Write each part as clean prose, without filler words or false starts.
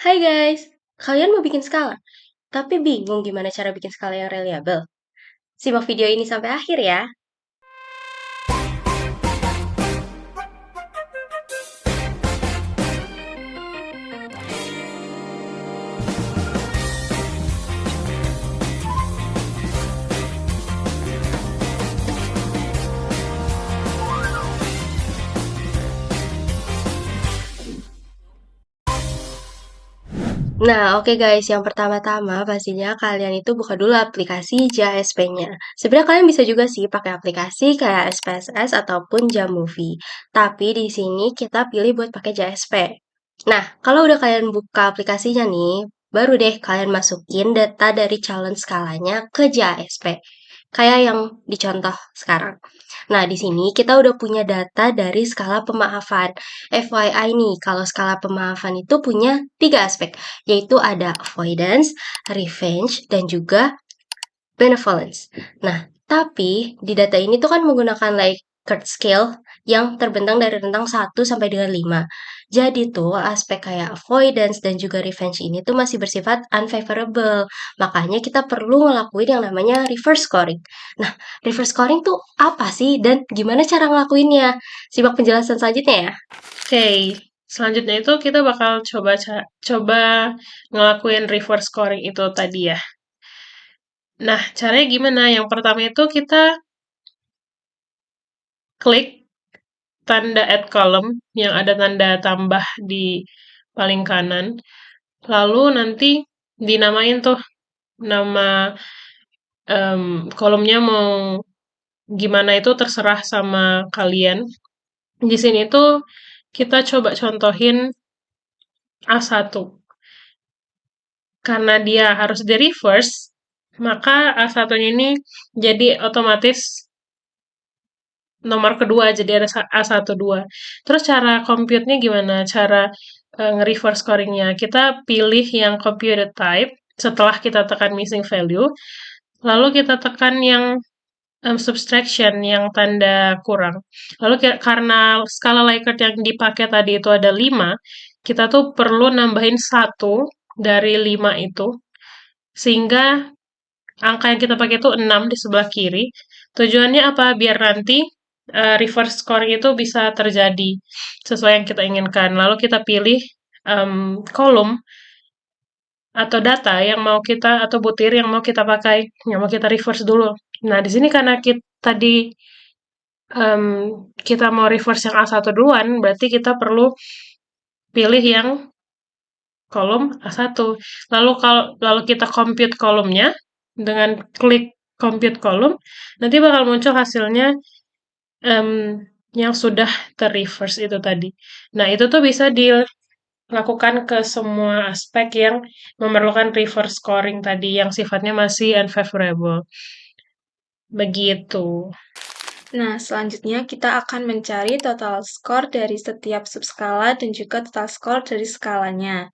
Hai guys, kalian mau bikin skala, tapi bingung gimana cara bikin skala yang reliable? Simak video ini sampai akhir ya. Nah, oke guys, yang pertama-tama pastinya kalian itu buka dulu aplikasi JASP-nya. Sebenarnya kalian bisa juga sih pakai aplikasi kayak SPSS ataupun Jamovie. Tapi di sini kita pilih buat pakai JASP. Nah, kalau udah kalian buka aplikasinya nih, baru deh kalian masukin data dari calon skalanya ke JASP. Kayak yang dicontoh sekarang. Nah, di sini kita udah punya data dari skala pemaafan. FYI nih, kalau skala pemaafan itu punya 3 aspek, yaitu ada avoidance, revenge, dan juga benevolence. Nah, tapi di data ini tuh kan menggunakan Likert scale yang terbentang dari rentang 1 sampai dengan 5. Jadi tuh aspek kayak avoidance dan juga revenge ini tuh masih bersifat unfavorable. Makanya kita perlu ngelakuin yang namanya reverse scoring. Nah, reverse scoring tuh apa sih dan gimana cara ngelakuinnya? Simak penjelasan selanjutnya ya. Oke, selanjutnya itu kita bakal coba ngelakuin reverse scoring itu tadi ya. Nah, caranya gimana? Yang pertama itu kita klik tanda add column yang ada tanda tambah di paling kanan. Lalu nanti dinamain tuh nama kolomnya mau gimana itu terserah sama kalian. Di sini tuh kita coba contohin A1. Karena dia harus di reverse, maka A1-nya ini jadi otomatis nomor kedua, jadi ada A1, 2. Terus cara compute-nya gimana? Cara nge-reverse scoring-nya. Kita pilih yang computed type setelah kita tekan missing value, lalu kita tekan yang subtraction, yang tanda kurang. Lalu karena skala Likert yang dipakai tadi itu ada 5, kita tuh perlu nambahin 1 dari 5 itu, sehingga angka yang kita pakai itu 6 di sebelah kiri. Tujuannya apa? Biar nanti reverse scoring itu bisa terjadi sesuai yang kita inginkan. Lalu kita pilih kolom atau data yang mau kita atau butir yang mau kita pakai, yang mau kita reverse dulu. Nah, di sini karena kita tadi em, kita mau reverse yang A1 duluan, berarti kita perlu pilih yang kolom A1. Lalu kita compute kolomnya dengan klik compute kolom, nanti bakal muncul hasilnya em, yang sudah ter-reverse itu tadi. Nah, itu tuh bisa dilakukan ke semua aspek yang memerlukan reverse scoring tadi yang sifatnya masih unfavorable. Begitu. Nah, selanjutnya kita akan mencari total skor dari setiap subskala dan juga total skor dari skalanya.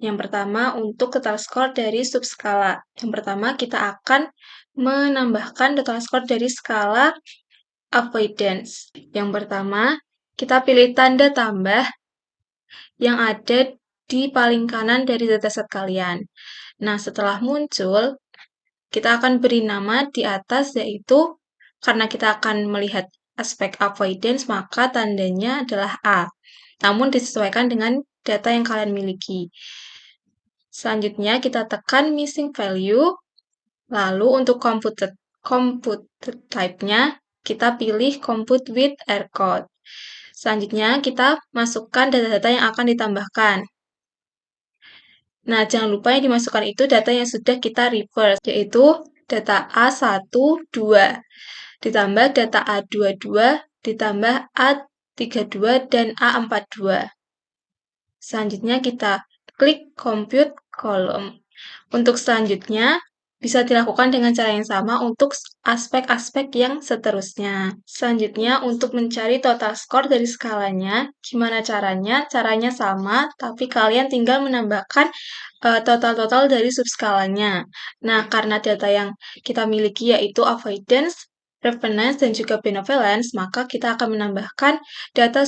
Yang pertama, untuk total skor dari subskala. Yang pertama, kita akan menambahkan total skor dari skala avoidance. Yang pertama, kita pilih tanda tambah yang ada di paling kanan dari dataset kalian. Nah, setelah muncul, kita akan beri nama di atas, yaitu karena kita akan melihat aspek avoidance, maka tandanya adalah A. Namun disesuaikan dengan data yang kalian miliki. Selanjutnya kita tekan missing value. Lalu untuk compute type-nya, kita pilih compute with error code. Selanjutnya kita masukkan data-data yang akan ditambahkan. Nah, jangan lupa yang dimasukkan itu data yang sudah kita reverse, yaitu data A1, 2, ditambah data A22, ditambah A32, dan A42. Selanjutnya kita klik compute column. Untuk selanjutnya, bisa dilakukan dengan cara yang sama untuk aspek-aspek yang seterusnya. Selanjutnya, untuk mencari total skor dari skalanya, gimana caranya? Caranya sama, tapi kalian tinggal menambahkan total-total dari subskalanya. Nah, karena data yang kita miliki yaitu avoidance, reference dan juga benevolence, maka kita akan menambahkan data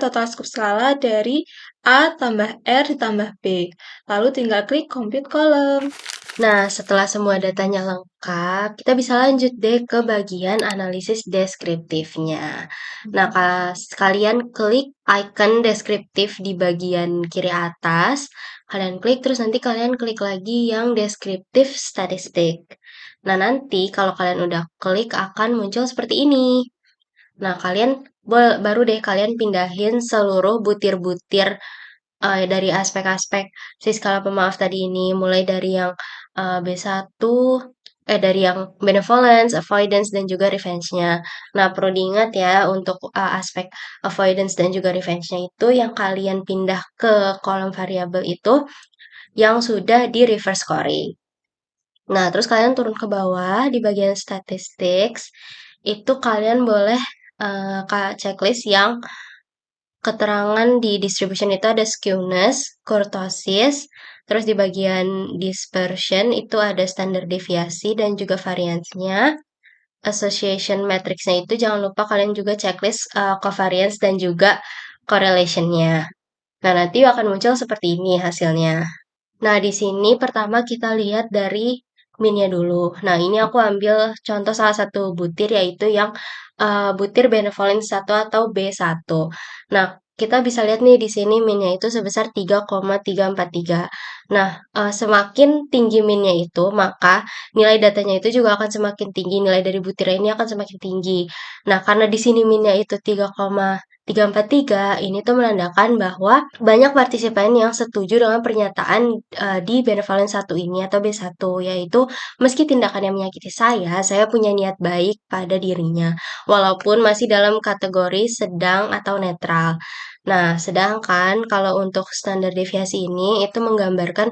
total subskala dari A tambah R ditambah B. Lalu tinggal klik compute column. Nah, setelah semua datanya lengkap, kita bisa lanjut deh ke bagian analisis deskriptifnya. Nah, kalian klik icon deskriptif di bagian kiri atas, kalian klik, terus nanti kalian klik lagi yang deskriptif statistik. Nah, nanti kalau kalian udah klik akan muncul seperti ini. Nah, kalian baru deh kalian pindahin seluruh butir-butir dari aspek-aspek si skala pemaaf tadi ini, mulai dari yang B1, dari yang benevolence, avoidance, dan juga revenge-nya. Nah, perlu diingat ya, untuk aspek avoidance dan juga revenge-nya itu yang kalian pindah ke kolom variabel itu yang sudah di reverse scoring. Nah, terus kalian turun ke bawah di bagian statistics, itu kalian boleh checklist yang keterangan di distribution itu ada skewness, kurtosis, terus di bagian dispersion itu ada standar deviasi dan juga variance-nya. Association matrix-nya itu jangan lupa kalian juga checklist covariance dan juga correlation-nya. Nah, nanti akan muncul seperti ini hasilnya. Nah, di sini pertama kita lihat dari min-nya dulu. Nah, ini aku ambil contoh salah satu butir yaitu yang butir benevolence 1 atau B1. Nah, kita bisa lihat nih di sini min-nya itu sebesar 3,343. Nah, semakin tinggi min-nya itu, maka nilai datanya itu juga akan semakin tinggi. Nilai dari butir ini akan semakin tinggi. Nah, karena di sini min-nya itu 3,343, ini tuh menandakan bahwa banyak partisipan yang setuju dengan pernyataan di benevolence 1 ini atau B1, yaitu meski tindakannya menyakiti saya punya niat baik pada dirinya, walaupun masih dalam kategori sedang atau netral. Nah, sedangkan kalau untuk standar deviasi ini itu menggambarkan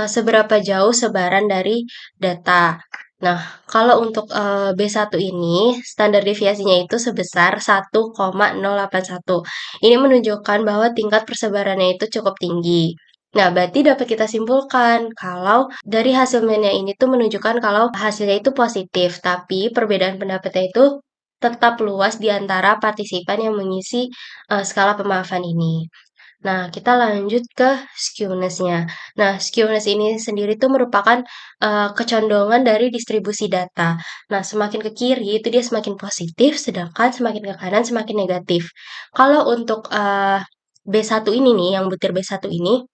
seberapa jauh sebaran dari data. Nah, kalau untuk B1 ini standar deviasinya itu sebesar 1,081. Ini menunjukkan bahwa tingkat persebarannya itu cukup tinggi. Nah, berarti dapat kita simpulkan kalau dari hasil mainnya ini tuh menunjukkan kalau hasilnya itu positif, tapi perbedaan pendapatnya itu tetap luas di antara partisipan yang mengisi skala pemaafan ini. Nah, kita lanjut ke skewness-nya. Nah, skewness ini sendiri tuh merupakan kecondongan dari distribusi data. Nah, semakin ke kiri itu dia semakin positif, sedangkan semakin ke kanan semakin negatif. Kalau untuk B1 ini nih, yang butir B1 ini,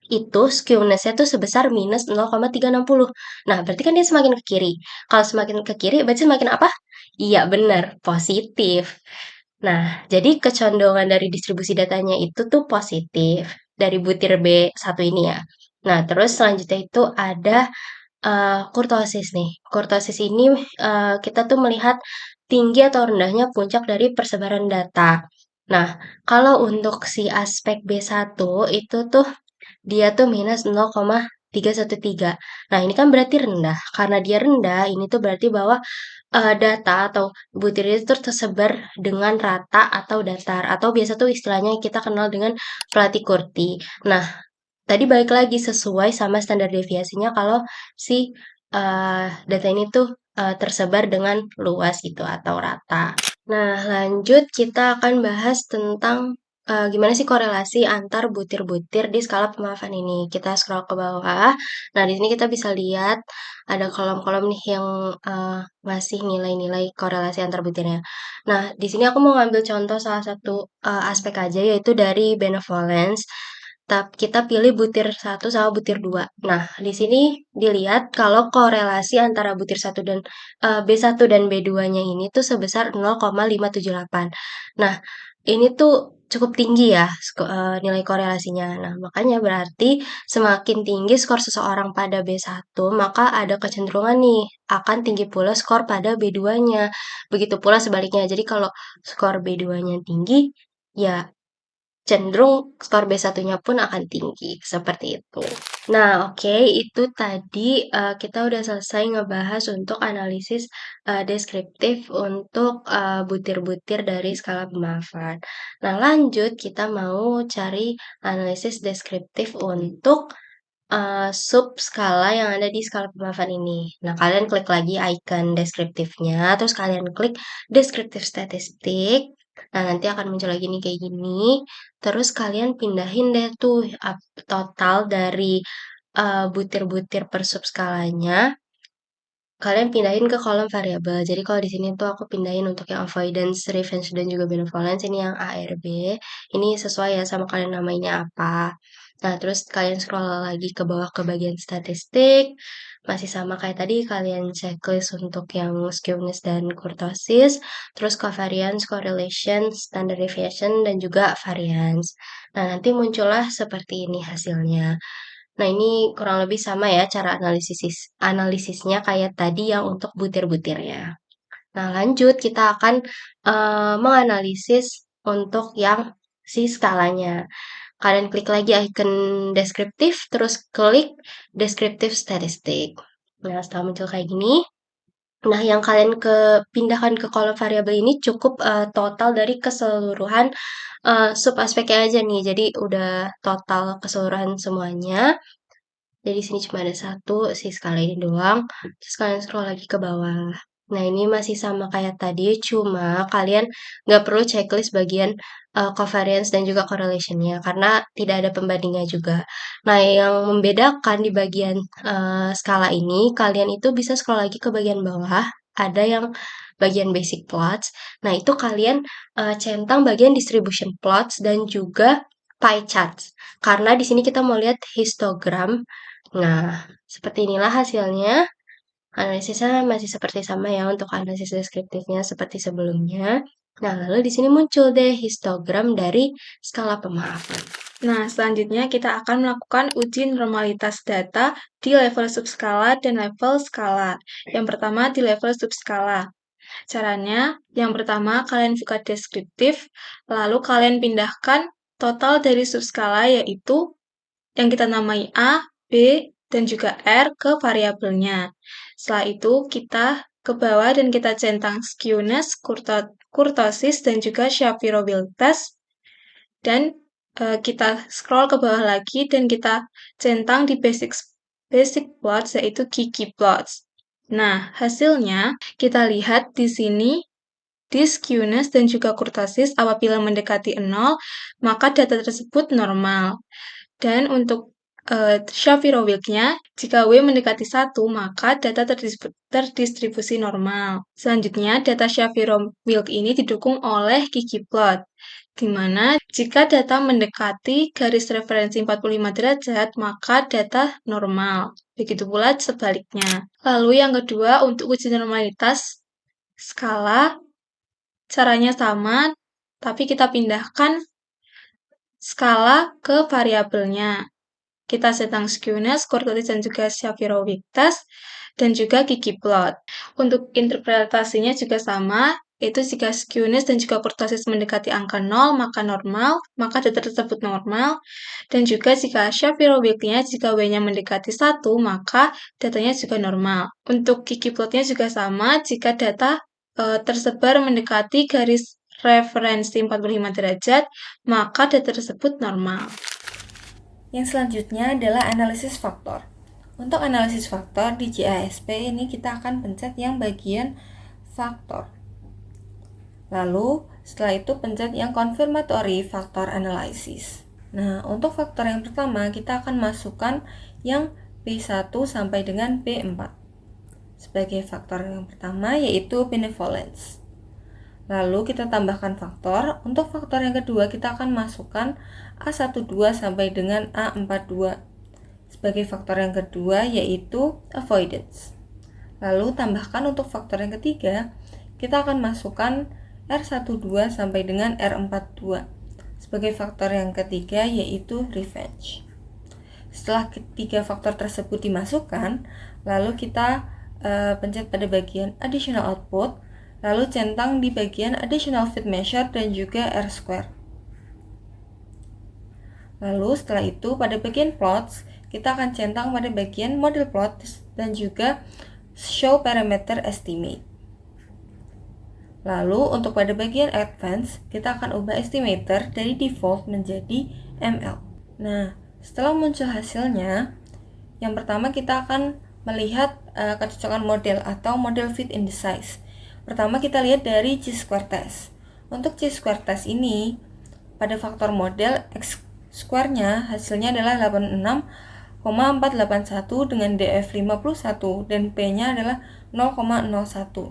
itu skewness-nya tuh sebesar minus 0,360. Nah, berarti kan dia semakin ke kiri. Kalau semakin ke kiri, berarti semakin apa? Iya, benar, positif. Nah, jadi kecondongan dari distribusi datanya itu tuh positif dari butir B1 ini ya. Nah, terus selanjutnya itu ada kurtosis nih. Kurtosis ini kita tuh melihat tinggi atau rendahnya puncak dari persebaran data. Nah, kalau untuk si aspek B1 itu tuh dia tuh minus 0,313. Nah, ini kan berarti rendah. Karena dia rendah, ini tuh berarti bahwa data atau butir itu tuh tersebar dengan rata atau datar. Atau biasa tuh istilahnya kita kenal dengan Platy-Kurti. Nah, tadi balik lagi sesuai sama standar deviasinya kalau si data ini tuh tersebar dengan luas gitu atau rata. Nah, lanjut kita akan bahas tentang gimana sih korelasi antar butir-butir di skala pemaafan ini. Kita scroll ke bawah. Nah, di sini kita bisa lihat ada kolom-kolom nih yang ngasih nilai-nilai korelasi antar butirnya. Nah, di sini aku mau ngambil contoh salah satu aspek aja yaitu dari benevolence. Kita pilih butir 1 sama butir 2. Nah, di sini dilihat kalau korelasi antara butir 1 dan B1 dan B2-nya ini tuh sebesar 0,578. Nah, ini tuh cukup tinggi ya nilai korelasinya. Nah, makanya berarti semakin tinggi skor seseorang pada B1, maka ada kecenderungan nih akan tinggi pula skor pada B2-nya. Begitu pula sebaliknya. Jadi kalau skor B2-nya tinggi, ya cenderung skor B1-nya pun akan tinggi, seperti itu. Nah, oke, itu tadi kita udah selesai ngebahas untuk analisis deskriptif untuk butir-butir dari skala pemaafan. Nah, lanjut kita mau cari analisis deskriptif untuk sub skala yang ada di skala pemaafan ini. Nah, kalian klik lagi icon deskriptifnya, terus kalian klik deskriptif statistik. Nah, nanti akan muncul lagi nih kayak gini. Terus kalian pindahin deh tuh total dari butir-butir per sub skalanya. Kalian pindahin ke kolom variabel. Jadi kalau di sini tuh aku pindahin untuk yang avoidance, revenge, dan juga benevolence. Ini yang ARB. Ini sesuai ya sama kalian namanya apa. Nah, terus kalian scroll lagi ke bawah ke bagian statistik. Masih sama kayak tadi, kalian checklist untuk yang skewness dan kurtosis. Terus covariance, correlation, standard deviation, dan juga variance. Nah, nanti muncullah seperti ini hasilnya. Nah, ini kurang lebih sama ya cara analisisnya kayak tadi yang untuk butir-butirnya. Nah, lanjut kita akan menganalisis untuk yang si skalanya. Kalian klik lagi icon deskriptif, terus klik deskriptif statistik. Nah, setelah muncul kayak gini, nah yang kalian pindahkan ke kolom variabel ini cukup total dari keseluruhan sub aspeknya aja nih. Jadi udah total keseluruhan semuanya. Jadi sini cuma ada satu si skala ini doang. Terus kalian scroll lagi ke bawah. Nah, ini masih sama kayak tadi, cuma kalian nggak perlu checklist bagian covariance dan juga correlation-nya, karena tidak ada pembandingnya juga. Nah, yang membedakan di bagian skala ini, kalian itu bisa scroll lagi ke bagian bawah, ada yang bagian basic plots. Nah, itu kalian centang bagian distribution plots dan juga pie charts. Karena di sini kita mau lihat histogram. Nah, seperti inilah hasilnya. Analisisnya masih seperti sama ya untuk analisis deskriptifnya seperti sebelumnya. Nah, lalu di sini muncul deh histogram dari skala pemaafan. Nah, selanjutnya kita akan melakukan uji normalitas data di level subskala dan level skala. Yang pertama di level subskala. Caranya, yang pertama kalian buka deskriptif, lalu kalian pindahkan total dari subskala yaitu yang kita namai A, B, dan juga R ke variabelnya. Setelah itu kita ke bawah dan kita centang skewness, kurtosis, dan juga Shapiro-Wilk test. Dan kita scroll ke bawah lagi dan kita centang di basic plots yaitu Kiki plots. Nah, hasilnya kita lihat di sini di skewness dan juga kurtosis apabila mendekati 0, maka data tersebut normal. Dan untuk Shapiro-Wilk-nya, jika W mendekati 1, maka data terdistribusi normal. Selanjutnya, data Shapiro-Wilk ini didukung oleh ggplot, di mana jika data mendekati garis referensi 45 derajat, maka data normal. Begitu pula sebaliknya. Lalu yang kedua, untuk uji normalitas skala, caranya sama, tapi kita pindahkan skala ke variabelnya. Kita centang skewness, kurtosis, dan juga Shapiro-Wilk test, dan juga ggplot. Untuk interpretasinya juga sama, yaitu jika skewness dan juga kurtosis mendekati angka 0, maka normal, maka data tersebut normal. Dan juga jika Shapiro-Wilk-nya, jika W-nya mendekati 1, maka datanya juga normal. Untuk ggplot-nya juga sama, jika data tersebar mendekati garis referensi 45 derajat, maka data tersebut normal. Yang selanjutnya adalah analisis faktor. Untuk analisis faktor di JASP ini kita akan pencet yang bagian faktor. Lalu setelah itu pencet yang confirmatory factor analysis. Nah, untuk faktor yang pertama kita akan masukkan yang P1 sampai dengan P4. Sebagai faktor yang pertama yaitu benevolence. Lalu kita tambahkan faktor. Untuk faktor yang kedua kita akan masukkan A12 sampai dengan A42. Sebagai faktor yang kedua yaitu avoidance. Lalu tambahkan untuk faktor yang ketiga, kita akan masukkan R12 sampai dengan R42. Sebagai faktor yang ketiga yaitu revenge. Setelah ketiga faktor tersebut dimasukkan, lalu kita pencet pada bagian additional output, lalu centang di bagian additional fit measure dan juga R-square. Lalu setelah itu pada bagian plots, kita akan centang pada bagian model plots dan juga show parameter estimate. Lalu untuk pada bagian advance, kita akan ubah estimator dari default menjadi ML. Nah, setelah muncul hasilnya, Yang pertama kita akan melihat kecocokan model atau model fit in the size. Pertama kita lihat dari chi-square test. Untuk chi-square test ini, pada faktor model X square-nya hasilnya adalah 86,481 dengan DF 51 dan P-nya adalah 0,01.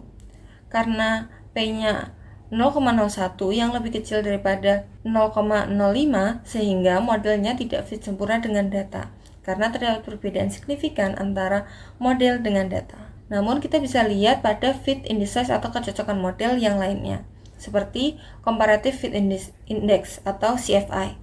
Karena P-nya 0,01 yang lebih kecil daripada 0,05 sehingga modelnya tidak fit sempurna dengan data karena terdapat perbedaan signifikan antara model dengan data. Namun kita bisa lihat pada fit indices atau kecocokan model yang lainnya seperti Comparative Fit Index atau CFI.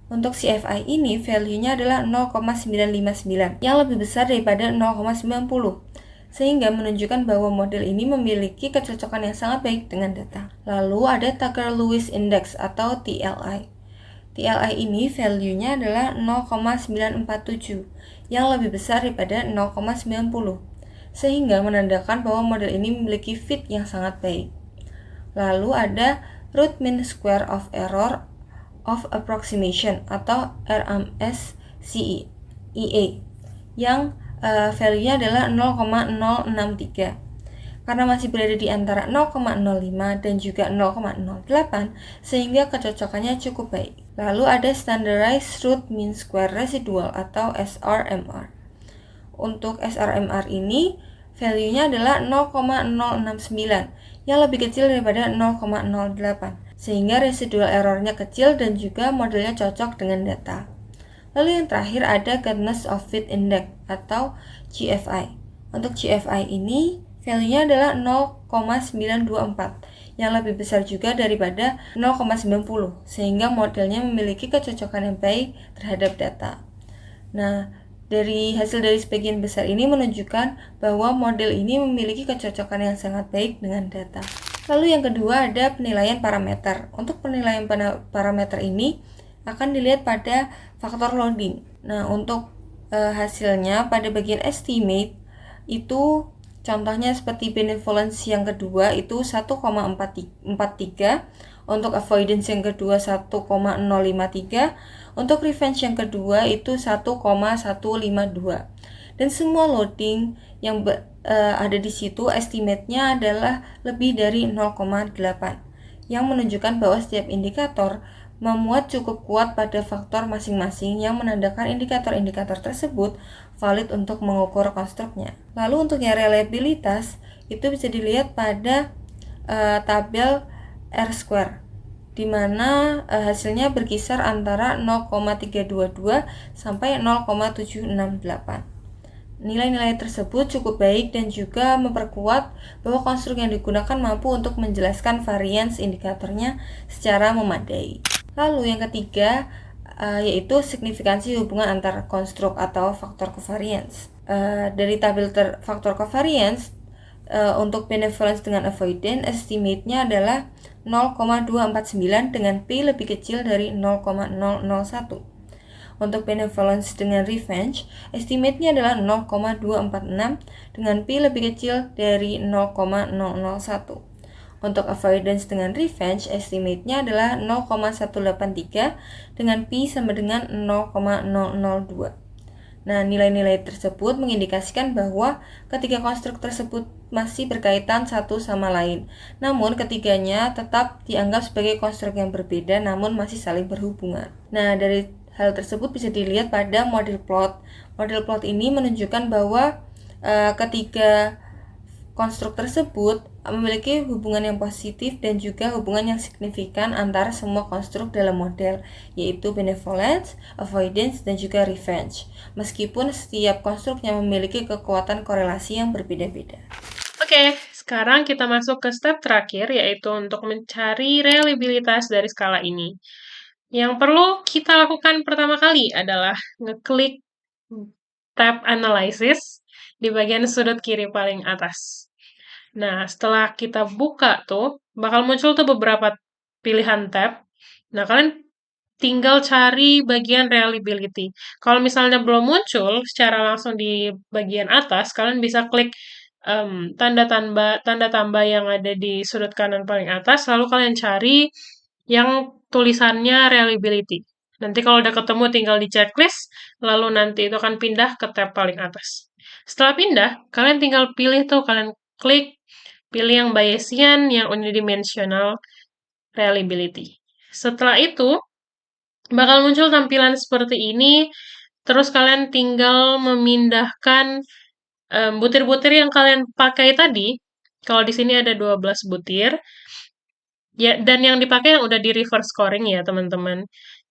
Untuk CFI ini value-nya adalah 0,959 yang lebih besar daripada 0,90 sehingga menunjukkan bahwa model ini memiliki kecocokan yang sangat baik dengan data. Lalu ada Tucker-Lewis Index atau TLI. TLI ini value-nya adalah 0,947 yang lebih besar daripada 0,90 sehingga menandakan bahwa model ini memiliki fit yang sangat baik. Lalu ada Root Mean Square of Error of Approximation atau RMSCEA yang value-nya adalah 0,063. Karena masih berada di antara 0,05 dan juga 0,08 sehingga kecocokannya cukup baik. Lalu ada Standardized Root Mean Square Residual atau SRMR. Untuk SRMR ini value-nya adalah 0,069 yang lebih kecil daripada 0,08 sehingga residual error-nya kecil dan juga modelnya cocok dengan data. Lalu yang terakhir ada Goodness of Fit Index atau GFI. Untuk GFI ini value-nya adalah 0,924 yang lebih besar juga daripada 0,90 sehingga modelnya memiliki kecocokan yang baik terhadap data. Nah, dari hasil dari sebagian besar ini menunjukkan bahwa model ini memiliki kecocokan yang sangat baik dengan data. Lalu yang kedua ada penilaian parameter. Untuk penilaian parameter ini akan dilihat pada faktor loading. Nah, untuk hasilnya pada bagian estimate itu contohnya seperti benevolence yang kedua itu 1,43, untuk avoidance yang kedua 1,053, untuk revenge yang kedua itu 1,152. Dan semua loading yang ada di situ estimate-nya adalah lebih dari 0,8 yang menunjukkan bahwa setiap indikator memuat cukup kuat pada faktor masing-masing yang menandakan indikator-indikator tersebut valid untuk mengukur konstruknya. Lalu untuk yang reliabilitas itu bisa dilihat pada tabel R-square di mana hasilnya berkisar antara 0,322 sampai 0,768. Nilai-nilai tersebut cukup baik dan juga memperkuat bahwa konstruk yang digunakan mampu untuk menjelaskan varians indikatornya secara memadai. Lalu yang ketiga yaitu signifikansi hubungan antar konstruk atau faktor covariance. Dari tabel faktor covariance untuk benevolence dengan avoidance estimate-nya adalah 0,249 dengan P lebih kecil dari 0,001. Untuk benevolence dengan revenge, estimate-nya adalah 0,246 dengan P lebih kecil dari 0,001. Untuk avoidance dengan revenge, estimate-nya adalah 0,183 dengan P sama dengan 0,002. Nah, nilai-nilai tersebut mengindikasikan bahwa ketiga konstruk tersebut masih berkaitan satu sama lain. Namun, ketiganya tetap dianggap sebagai konstruk yang berbeda namun masih saling berhubungan. Nah, dari hal tersebut bisa dilihat pada model plot. Model plot ini menunjukkan bahwa ketiga konstruk tersebut memiliki hubungan yang positif dan juga hubungan yang signifikan antara semua konstruk dalam model, yaitu benevolence, avoidance, dan juga revenge. Meskipun setiap konstruknya memiliki kekuatan korelasi yang berbeda-beda. Oke, sekarang kita masuk ke step terakhir, yaitu untuk mencari reliabilitas dari skala ini. Yang perlu kita lakukan pertama kali adalah ngeklik tab Analysis di bagian sudut kiri paling atas. Nah, setelah kita buka tuh, bakal muncul tuh beberapa pilihan tab. Nah, kalian tinggal cari bagian reliability. Kalau misalnya belum muncul secara langsung di bagian atas, kalian bisa klik tanda tambah yang ada di sudut kanan paling atas, lalu kalian cari yang tulisannya reliability. Nanti kalau udah ketemu tinggal di checklist, lalu nanti itu akan pindah ke tab paling atas. Setelah pindah, kalian tinggal pilih tuh, kalian klik, pilih yang Bayesian, yang unidimensional reliability. Setelah itu, bakal muncul tampilan seperti ini, terus kalian tinggal memindahkan butir-butir yang kalian pakai tadi. Kalau di sini ada 12 butir, ya, dan yang dipakai yang udah di reverse scoring ya, teman-teman.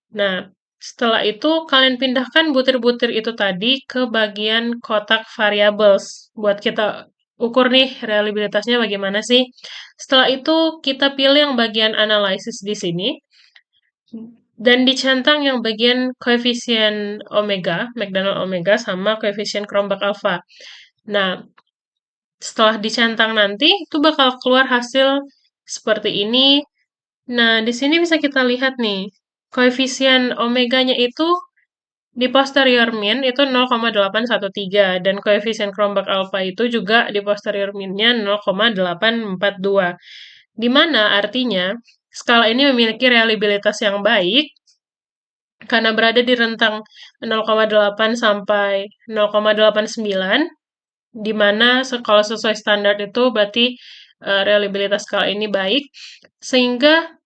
Nah, setelah itu kalian pindahkan butir-butir itu tadi ke bagian kotak variables. Buat kita ukur nih reliabilitasnya bagaimana sih. Setelah itu kita pilih yang bagian analysis di sini. Dan dicentang yang bagian koefisien omega, McDonald omega, sama koefisien Cronbach alpha. Nah, setelah dicentang nanti, itu bakal keluar hasil seperti ini. Nah, di sini bisa kita lihat nih, koefisien omeganya itu di posterior mean itu 0,813 dan koefisien Cronbach alpha itu juga di posterior mean-nya 0,842. Di mana artinya skala ini memiliki reliabilitas yang baik karena berada di rentang 0,8 sampai 0,89, di mana kalau sesuai standar itu berarti reliabilitas skala ini baik, sehingga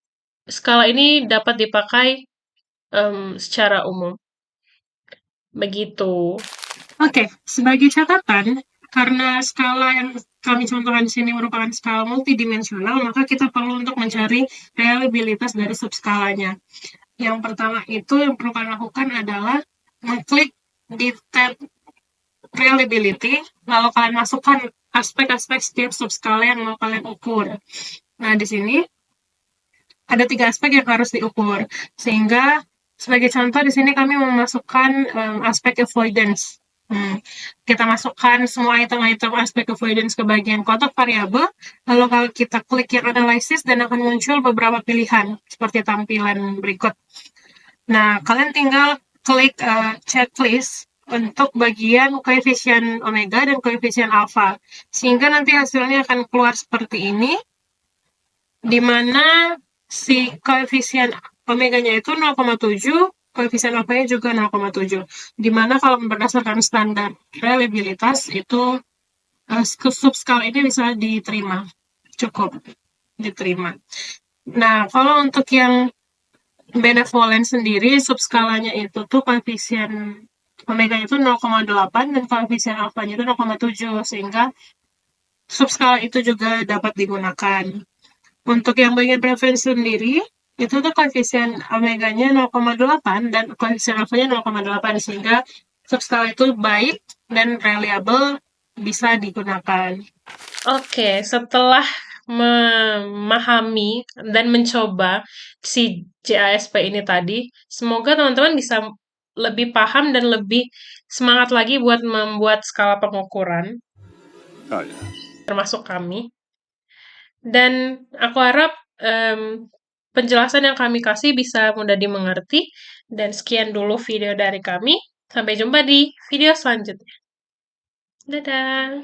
skala ini dapat dipakai secara umum. Begitu. Oke, sebagai catatan, karena skala yang kami contohkan di sini merupakan skala multidimensional, maka kita perlu untuk mencari reliabilitas dari subskalanya. Yang pertama itu yang perlu kalian lakukan adalah mengklik di tab reliability, lalu kalian masukkan aspek-aspek setiap subskala yang mau kalian ukur. Nah, di sini ada 3 aspek yang harus diukur. Sehingga, sebagai contoh, di sini kami memasukkan aspek avoidance. Kita masukkan semua item-item aspek avoidance ke bagian kotak variabel, lalu kalau kita klik yang analysis, dan akan muncul beberapa pilihan, seperti tampilan berikut. Nah, kalian tinggal klik checklist untuk bagian koefisien omega dan koefisien alpha. Sehingga nanti hasilnya akan keluar seperti ini, di mana si koefisien omeganya itu 0,7, koefisien alpha-nya juga 0,7. Di mana kalau berdasarkan standar reliabilitas itu subskala ini bisa diterima. Cukup diterima. Nah, kalau untuk yang benevolent sendiri, subskalanya itu tuh koefisien omega itu 0,8 dan koefisien alfanya itu 0,7, sehingga subskala itu juga dapat digunakan. Untuk yang bagian preference sendiri, itu tuh koefisien omeganya 0,8 dan koefisien alfanya 0,8, sehingga subskala itu baik dan reliable bisa digunakan. Oke, setelah memahami dan mencoba si JASP ini tadi, semoga teman-teman bisa lebih paham dan lebih semangat lagi buat membuat skala pengukuran, termasuk kami. Dan aku harap penjelasan yang kami kasih bisa mudah dimengerti. Dan sekian dulu video dari kami. Sampai jumpa di video selanjutnya. Dadah!